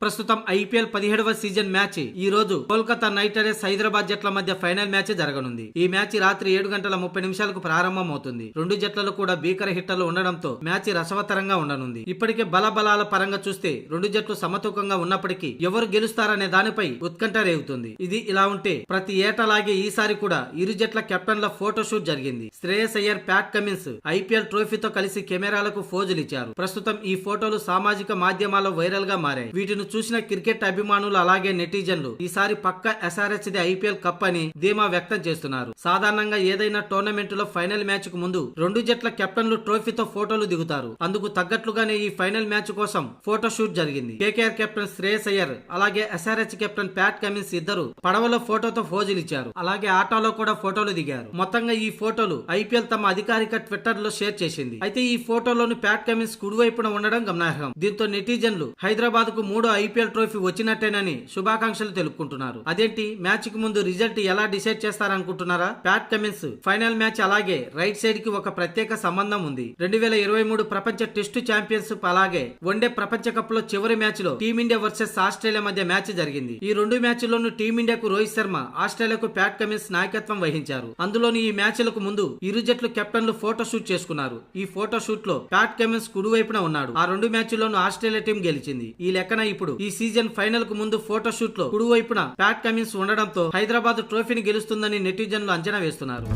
ప్రస్తుతం IPL 17వ season match ఈ రోజు కోల్కతా నైట్ రైడర్స్ హైదరాబాద్ జట్ల మధ్య ఫైనల్ మ్యాచ్ జరగనుంది. ఈ మ్యాచ్ రాత్రి 7:30 ప్రారంభం అవుతుంది. రెండు జట్లలో కూడా భీకర హిట్టర్లు ఉండడంతో మ్యాచ్ రసవత్తరంగా ఉండనుంది. ఇప్పటికే బలబలాల పరంగా చూస్తే రెండు జట్లు సమతూకంగా ఉన్నప్పటికీ ఎవరు గెలుస్తారనే దానిపై ఉత్కంఠ రేగుతుంది. ఇది ఇలా ఉంటే ప్రతి ఏటలాగే ఈసారి కూడా ఇరు జట్ల కెప్టెన్ల ఫోటోషూట్ జరిగింది. Shreyas Iyer, Pat Cummins IPL ట్రోఫీతో కలిసి కెమెరాలకు ఫోజులు ఇచ్చారు. ప్రస్తుతం ఈ ఫోటోలు సామాజిక మాధ్యమాల్లో వైరల్ గా మారాయి. వీటిని చూసిన క్రికెట్ అభిమానులు అలాగే నెటిజన్లు ఈసారి పక్క ఎస్ఆర్హెచ్ ది ఐపీఎల్ కప్ అని ధీమా వ్యక్తం చేస్తున్నారు. సాధారణంగా ఏదైనా టోర్నమెంట్ లో ఫైనల్ మ్యాచ్ కు ముందు రెండు జట్ల కెప్టెన్లు ట్రోఫీతో ఫోటోలు దిగుతారు. అందుకు తగ్గట్లుగానే ఈ ఫైనల్ మ్యాచ్ కోసం ఫోటో షూట్ జరిగింది. కేకేఆర్ కెప్టెన్ శ్రేయస్ అయ్యర్ అలాగే ఎస్ఆర్హెచ్ కెప్టెన్ ప్యాట్ కమిన్స్ ఇద్దరు పడవలో ఫోటోతో ఫోజులు ఇచ్చారు. అలాగే ఆటోలో కూడా ఫోటోలు దిగారు. మొత్తంగా ఈ ఫోటోలు ఐపీఎల్ తమ అధికారిక ట్విట్టర్ లో షేర్ చేసింది. అయితే ఈ ఫోటోలోని ప్యాట్ కమిన్స్ కుడివైపున ఉండడం గమనార్హం. దీంతో నెటిజన్లు హైదరాబాద్ కు 3వ ఐపీఎల్ ట్రోఫీ వచ్చినట్టేనని శుభాకాంక్షలు తెలుపుకుంటున్నారు. అదేంటి మ్యాచ్ కి ముందు రిజల్ట్ ఎలా డిసైడ్ చేస్తారనుకుంటున్నారా? ప్యాట్ కమిన్స్ ఫైనల్ మ్యాచ్ అలాగే రైట్ సైడ్ కి ఒక ప్రత్యేక సంబంధం ఉంది. 2023 ప్రపంచ టెస్టు ఛాంపియన్షిప్ అలాగే వన్డే ప్రపంచ కప్ లో చివరి మ్యాచ్ లో టీమిండియా వర్సెస్ ఆస్ట్రేలియా మధ్య మ్యాచ్ జరిగింది. ఈ రెండు మ్యాచ్ల్లోనూ టీమిండియాకు రోహిత్ శర్మ, ఆస్ట్రేలియాకు ప్యాట్ కమిన్స్ నాయకత్వం వహించారు. అందులోని ఈ మ్యాచ్లకు ముందు ఇరు జట్లు కెప్టెన్లు ఫోటో షూట్ చేసుకున్నారు. ఈ ఫోటో షూట్ లో ప్యాట్ కమిన్స్ కుడివైపున ఉన్నాడు. ఆ రెండు మ్యాచ్ల్లోనూ ఆస్ట్రేలియా టీం గెలిచింది. ఈ లెక్కన ఇప్పుడు ఈ సీజన్ ఫైనల్ కు ముందు ఫోటో షూట్ లో కుడివైపున ప్యాట్ కమిన్స్ ఉండడంతో హైదరాబాద్ ట్రోఫీని గెలుస్తుందని నెటిజన్లు అంచనా వేస్తున్నారు.